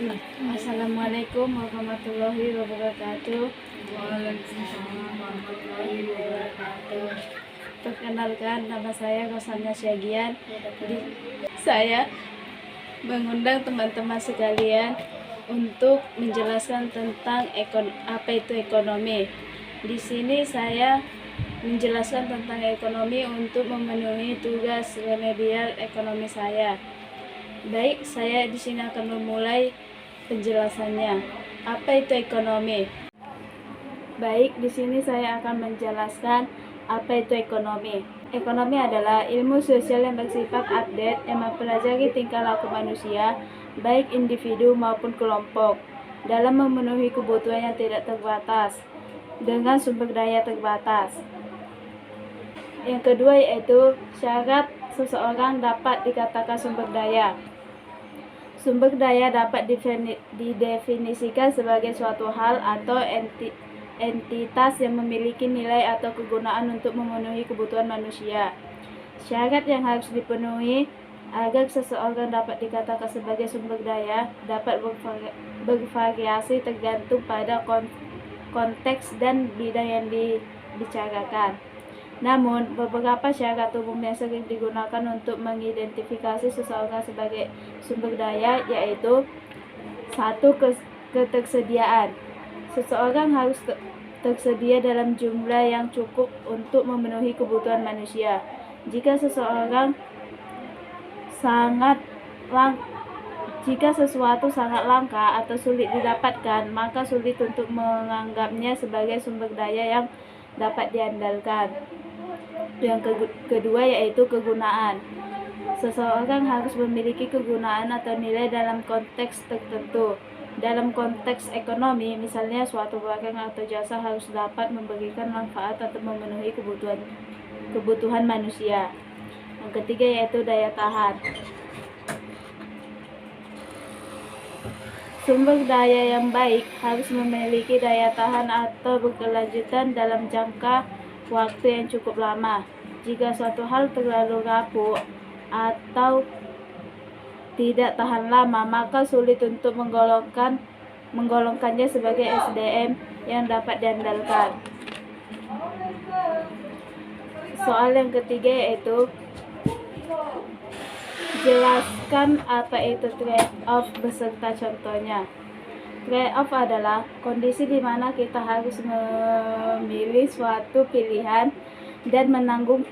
Assalamualaikum warahmatullahi wabarakatuh. Waalaikumsalam warahmatullahi wabarakatuh. Perkenalkan, nama saya Rosana Syagian. Saya mengundang teman-teman sekalian untuk menjelaskan tentang apa itu ekonomi. Di sini saya menjelaskan tentang ekonomi untuk memenuhi tugas remedial ekonomi saya. Baik, saya di sini akan memulai penjelasannya. Apa itu ekonomi? Baik, di sini saya akan menjelaskan apa itu ekonomi. Ekonomi adalah ilmu sosial yang bersifat update yang mempelajari tingkah laku manusia, baik individu maupun kelompok, dalam memenuhi kebutuhan yang tidak terbatas dengan sumber daya terbatas. Yang kedua yaitu syarat seseorang dapat dikatakan sumber daya. Sumber daya dapat didefinisikan sebagai suatu hal atau entitas yang memiliki nilai atau kegunaan untuk memenuhi kebutuhan manusia. Syarat yang harus dipenuhi agar seseorang dapat dikatakan sebagai sumber daya dapat bervariasi tergantung pada konteks dan bidang yang dibicarakan. Namun, beberapa syarat umum yang sering digunakan untuk mengidentifikasi seseorang sebagai sumber daya yaitu 1. Ketersediaan. Seseorang harus tersedia dalam jumlah yang cukup untuk memenuhi kebutuhan manusia. Jika sesuatu sangat langka atau sulit didapatkan, maka sulit untuk menganggapnya sebagai sumber daya yang dapat diandalkan. Yang kedua yaitu kegunaan. Seseorang harus memiliki kegunaan atau nilai dalam konteks tertentu. Dalam konteks ekonomi, misalnya suatu barang atau jasa harus dapat memberikan manfaat atau memenuhi kebutuhan manusia. Yang ketiga yaitu daya tahan. Sumber daya yang baik harus memiliki daya tahan atau berkelanjutan dalam jangka waktu yang cukup lama. Jika suatu hal terlalu rapuh atau tidak tahan lama, maka sulit untuk menggolongkannya sebagai SDM yang dapat diandalkan. Soal yang ketiga yaitu jelaskan apa itu trade-off beserta contohnya. Trade-off adalah kondisi di mana kita harus memilih suatu pilihan dan menanggung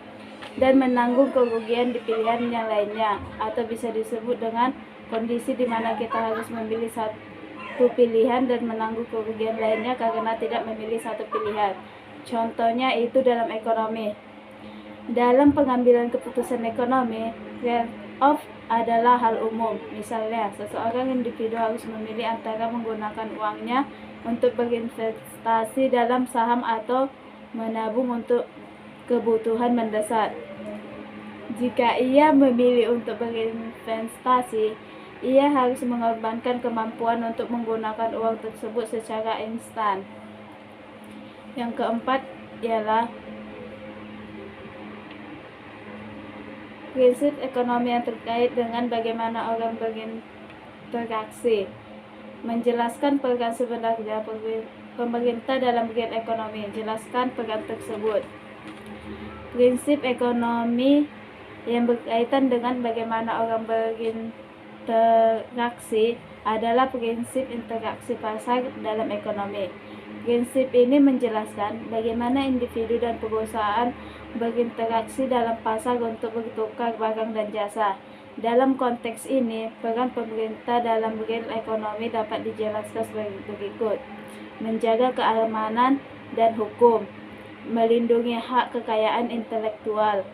kerugian di pilihan yang lainnya, atau bisa disebut dengan kondisi di mana kita harus memilih satu pilihan dan menanggung kerugian lainnya karena tidak memilih satu pilihan. Contohnya itu dalam ekonomi. Dalam pengambilan keputusan ekonomi, trade-off adalah hal umum. Misalnya, seseorang individu harus memilih antara menggunakan uangnya untuk berinvestasi dalam saham atau menabung untuk kebutuhan mendesak. Jika ia memilih untuk berinvestasi, ia harus mengorbankan kemampuan untuk menggunakan uang tersebut secara instan. Yang keempat ialah prinsip ekonomi yang terkait dengan bagaimana orang berinteraksi. Menjelaskan peran sebenarnya pemerintah dalam kegiatan ekonomi. Jelaskan peran tersebut. Prinsip ekonomi yang berkaitan dengan bagaimana orang berinteraksi adalah prinsip interaksi pasar dalam ekonomi. Prinsip ini menjelaskan bagaimana individu dan perusahaan berinteraksi dalam pasar untuk bertukar barang dan jasa. Dalam konteks ini, peran pemerintah dalam real ekonomi dapat dijelaskan sebagai berikut: menjaga keamanan dan hukum, melindungi hak kekayaan intelektual,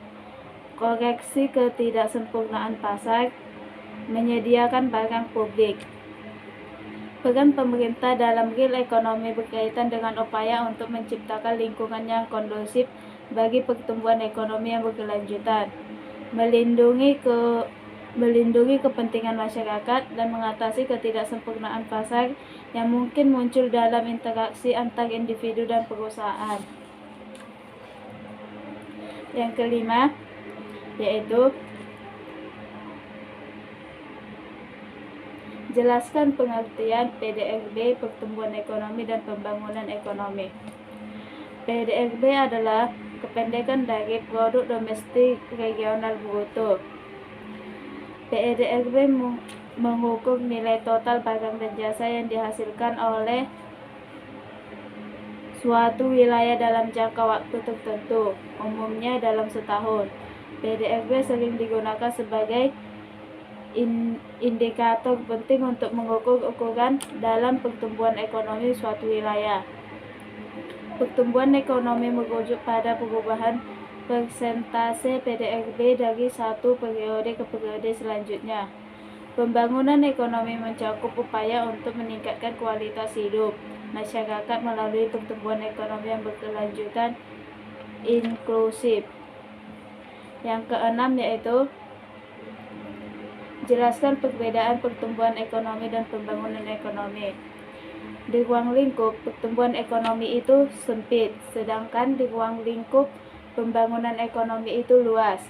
koreksi ketidaksempurnaan pasar, menyediakan barang publik. Peran pemerintah dalam real ekonomi berkaitan dengan upaya untuk menciptakan lingkungan yang kondusif bagi pertumbuhan ekonomi yang berkelanjutan, melindungi kepentingan masyarakat, dan mengatasi ketidaksempurnaan pasar yang mungkin muncul dalam interaksi antar individu dan perusahaan. Yang kelima yaitu Jelaskan pengertian PDRB, pertumbuhan ekonomi dan pembangunan ekonomi. PDRB adalah kependekan dari produk domestik regional bruto. PDRB mengukur nilai total barang dan jasa yang dihasilkan oleh suatu wilayah dalam jangka waktu tertentu, umumnya dalam setahun. PDRB sering digunakan sebagai indikator penting untuk mengukur ukuran dalam pertumbuhan ekonomi suatu wilayah. Pertumbuhan ekonomi merujuk pada perubahan persentase PDRB dari satu periode ke periode selanjutnya. Pembangunan ekonomi mencakup upaya untuk meningkatkan kualitas hidup masyarakat melalui pertumbuhan ekonomi yang berkelanjutan inklusif. Yang keenam yaitu jelaskan perbedaan pertumbuhan ekonomi dan pembangunan ekonomi. Di ruang lingkup pertumbuhan ekonomi itu sempit, sedangkan di ruang lingkup pembangunan ekonomi itu luas.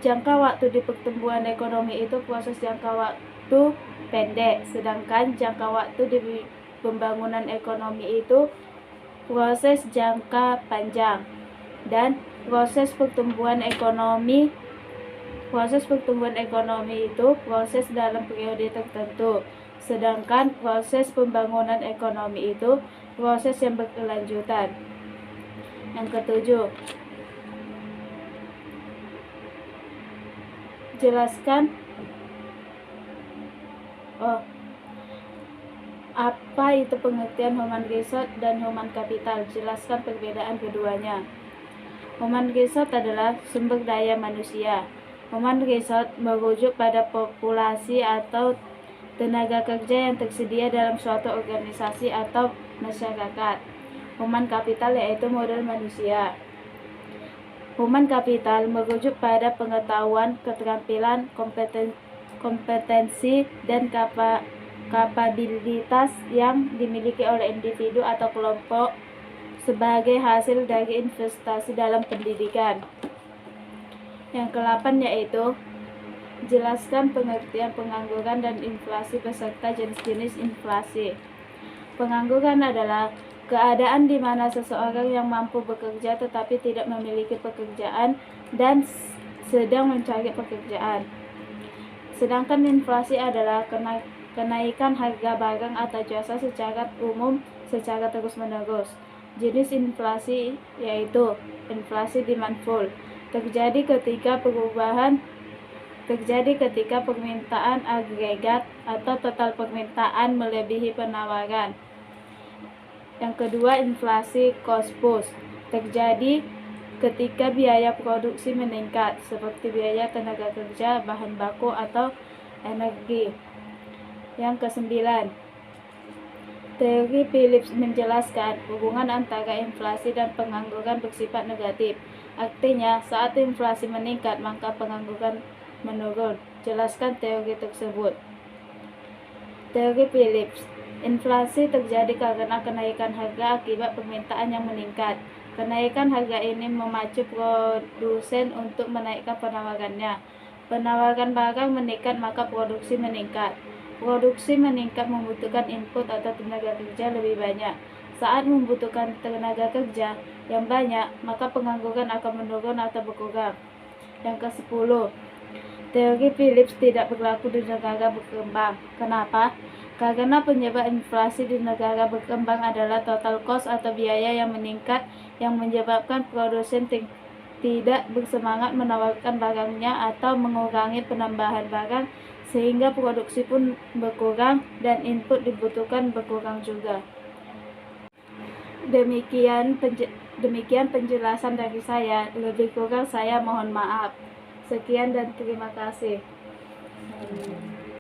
Jangka waktu di pertumbuhan ekonomi itu proses jangka waktu pendek, sedangkan jangka waktu di pembangunan ekonomi itu proses jangka panjang. Dan proses pertumbuhan ekonomi itu proses dalam periode tertentu, sedangkan proses pembangunan ekonomi itu proses yang berkelanjutan. Yang ketujuh, jelaskan apa itu pengertian human resource dan human capital. Jelaskan perbedaan keduanya. Human resource adalah sumber daya manusia. Human resource merujuk pada populasi atau tenaga kerja yang tersedia dalam suatu organisasi atau masyarakat. Human capital yaitu modal manusia. Human capital merujuk pada pengetahuan, keterampilan, kompetensi, dan kapabilitas yang dimiliki oleh individu atau kelompok sebagai hasil dari investasi dalam pendidikan. Yang ke-8 yaitu jelaskan pengertian pengangguran dan inflasi beserta jenis-jenis inflasi. Pengangguran adalah keadaan di mana seseorang yang mampu bekerja tetapi tidak memiliki pekerjaan dan sedang mencari pekerjaan. Sedangkan inflasi adalah kenaikan harga barang atau jasa secara umum secara terus-menerus. Jenis inflasi yaitu inflasi demand pull. Terjadi ketika permintaan agregat atau total permintaan melebihi penawaran. Yang kedua, inflasi cost push. Terjadi ketika biaya produksi meningkat, seperti biaya tenaga kerja, bahan baku, atau energi. Yang ke-9, teori Phillips menjelaskan hubungan antara inflasi dan pengangguran bersifat negatif. Artinya, saat inflasi meningkat, maka pengangguran menurun. Jelaskan teori tersebut. Teori Phillips. Inflasi terjadi karena kenaikan harga akibat permintaan yang meningkat. Kenaikan harga ini memacu produsen untuk menaikkan penawarannya. Penawaran barang meningkat, maka produksi meningkat. Produksi meningkat membutuhkan input atau tenaga kerja lebih banyak. Saat membutuhkan tenaga kerja yang banyak, maka pengangguran akan menurun atau berkurang. Yang ke-10, teori Phillips tidak berlaku di negara berkembang. Kenapa? Karena penyebab inflasi di negara berkembang adalah total cost atau biaya yang meningkat yang menyebabkan produsen tidak bersemangat menawarkan barangnya atau mengurangi penambahan barang sehingga produksi pun berkurang dan input dibutuhkan berkurang juga. Demikian penjelasan dari saya. Lebih kurang saya mohon maaf. Sekian dan terima kasih.